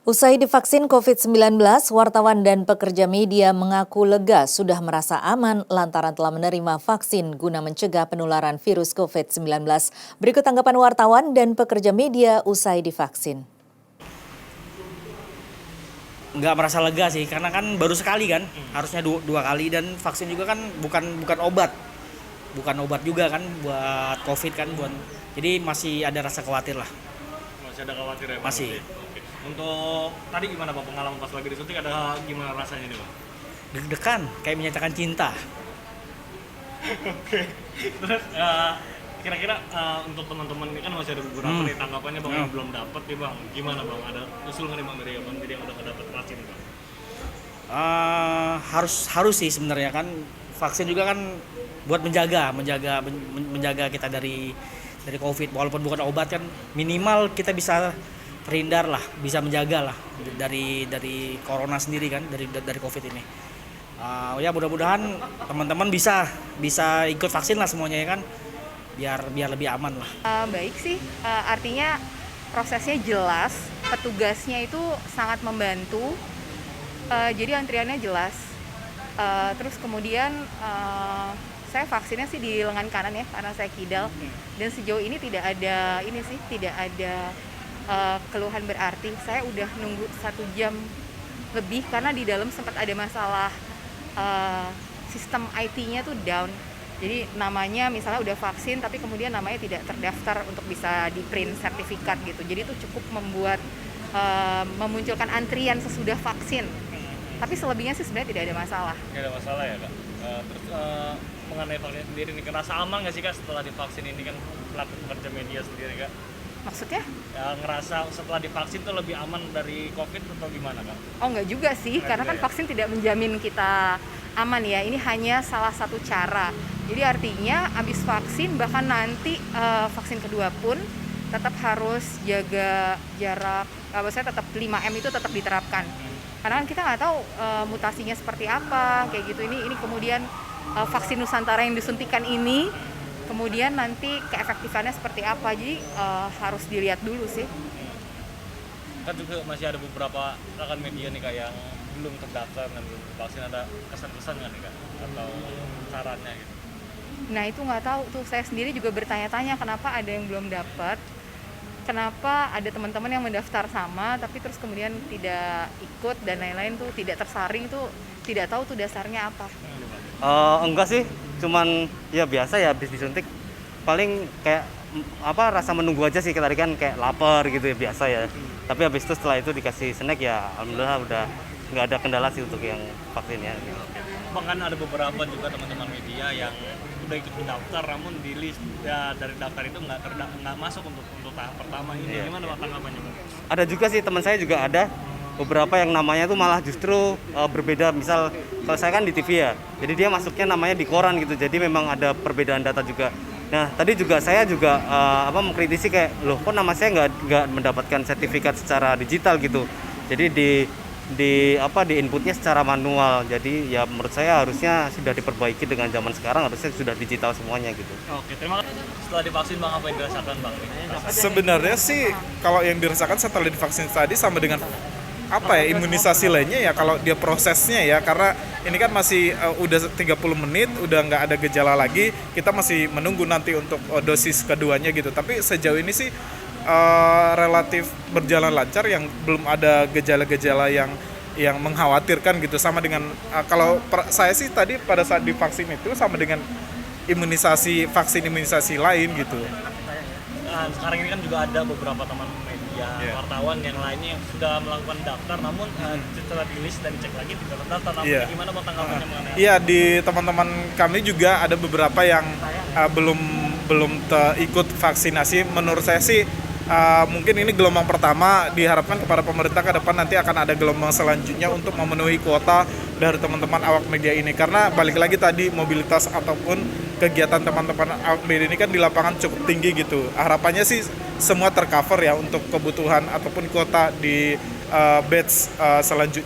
Usai divaksin COVID-19, wartawan dan pekerja media mengaku lega sudah merasa aman lantaran telah menerima vaksin guna mencegah penularan virus COVID-19. Berikut tanggapan wartawan dan pekerja media usai divaksin. Nggak merasa lega sih, karena kan baru sekali kan, harusnya dua kali, dan vaksin juga kan bukan obat juga kan buat COVID kan, jadi masih ada rasa khawatir lah. Masih ada khawatir ya Bang? Masih. Oke. Untuk tadi gimana Bang pengalaman pas lagi disuntik, ada gimana rasanya nih Bang? Deg-degan, kayak menyatakan cinta. Oke. Terus kira-kira untuk teman-teman ini kan masih ada beberapa nih tanggapannya Bang yang belum dapat nih Bang. Gimana Bang? Ada usul nggak nih Bang dari Abang jadi yang udah dapat vaksin Bang? Harus sih sebenarnya kan, vaksin juga kan buat menjaga kita dari COVID, walaupun bukan obat kan, minimal kita bisa terhindar lah, bisa menjaga lah dari corona sendiri kan, dari COVID ini. Ya mudah-mudahan teman-teman bisa ikut vaksin lah semuanya ya kan, biar lebih aman lah. Baik sih, artinya prosesnya jelas, petugasnya itu sangat membantu, jadi antriannya jelas. Terus kemudian saya vaksinnya sih di lengan kanan ya, karena saya kidal, dan sejauh ini tidak ada keluhan berarti. Saya udah nunggu 1 jam lebih karena di dalam sempat ada masalah, sistem IT-nya tuh down. Jadi namanya misalnya udah vaksin tapi kemudian namanya tidak terdaftar untuk bisa di print sertifikat gitu. Jadi itu cukup memunculkan antrian sesudah vaksin. Tapi selebihnya sih sebenarnya tidak ada masalah. Nggak ada masalah ya Kak. Terus mengenai vaksin sendiri nih, ngerasa aman nggak sih Kak setelah divaksin ini kan, pelaku pekerja media sendiri Kak? Maksudnya? Ya, ngerasa setelah divaksin tuh lebih aman dari COVID atau gimana Kak? Oh enggak juga sih, karena kan vaksin tidak menjamin kita aman ya. Ini hanya salah satu cara. Jadi artinya habis vaksin, bahkan nanti vaksin kedua pun tetap harus jaga jarak, maksudnya tetap 5M itu tetap diterapkan. Karena kan kita nggak tahu mutasinya seperti apa, kayak gitu. Ini kemudian vaksin Nusantara yang disuntikan ini, kemudian nanti keefektifannya seperti apa, jadi harus dilihat dulu sih. Kan juga masih ada beberapa rekan media nih Kak yang belum terdaftar dan belum vaksin, ada kesan-kesan nggak nih Kak? Atau sarannya gitu? Nah itu nggak tahu tuh, saya sendiri juga bertanya-tanya kenapa ada yang belum dapat, kenapa ada teman-teman yang mendaftar sama tapi terus kemudian tidak ikut dan lain-lain tuh, tidak tersaring tuh, tidak tahu tuh dasarnya apa. Enggak sih, cuman ya biasa ya habis disuntik paling kayak rasa menunggu aja sih, tadi kan kayak lapar gitu ya, biasa ya. Tapi habis itu setelah itu dikasih snack ya alhamdulillah udah nggak ada kendala sih untuk yang vaksinnya. Bang, kan ada beberapa juga teman-teman media yang udah ikut mendaftar namun di list ya, dari daftar itu nggak masuk untuk tahap pertama ini. Gimana Bang tanggapannya Bang? Ada juga sih, teman saya juga ada beberapa yang namanya tuh malah justru berbeda. Misal kalau saya kan di TV ya, jadi dia masuknya namanya di koran gitu, jadi memang ada perbedaan data juga. Nah tadi juga saya juga mengkritisi kayak, loh kok nama saya nggak mendapatkan sertifikat secara digital gitu, jadi di inputnya secara manual. Jadi ya menurut saya harusnya sudah diperbaiki, dengan zaman sekarang harusnya sudah digital semuanya gitu. Oke, terima kasih. Setelah divaksin Bang, apa yang dirasakan Bang? Sebenarnya sih kalau yang dirasakan setelah divaksin tadi sama dengan imunisasi lainnya ya, kalau dia prosesnya ya, karena ini kan masih udah 30 menit udah nggak ada gejala lagi, kita masih menunggu nanti untuk dosis keduanya gitu. Tapi sejauh ini sih relatif berjalan lancar, yang belum ada gejala-gejala yang mengkhawatirkan gitu. Sama dengan kalau saya sih tadi pada saat divaksin itu sama dengan vaksin imunisasi lain gitu. Sekarang ini kan juga ada beberapa teman media, wartawan yang lainnya yang sudah melakukan daftar namun setelah di list dan dicek lagi tidak terdaftar. Gimana Bang tanggapannya mengenai? Iya, di teman-teman kami juga ada beberapa yang belum ikut vaksinasi. Menurut saya sih mungkin ini gelombang pertama, diharapkan kepada pemerintah ke depan nanti akan ada gelombang selanjutnya untuk memenuhi kuota dari teman-teman awak media ini, karena balik lagi tadi mobilitas ataupun kegiatan teman-teman awak media ini kan di lapangan cukup tinggi gitu. Harapannya sih semua tercover ya untuk kebutuhan ataupun kuota di batch selanjutnya.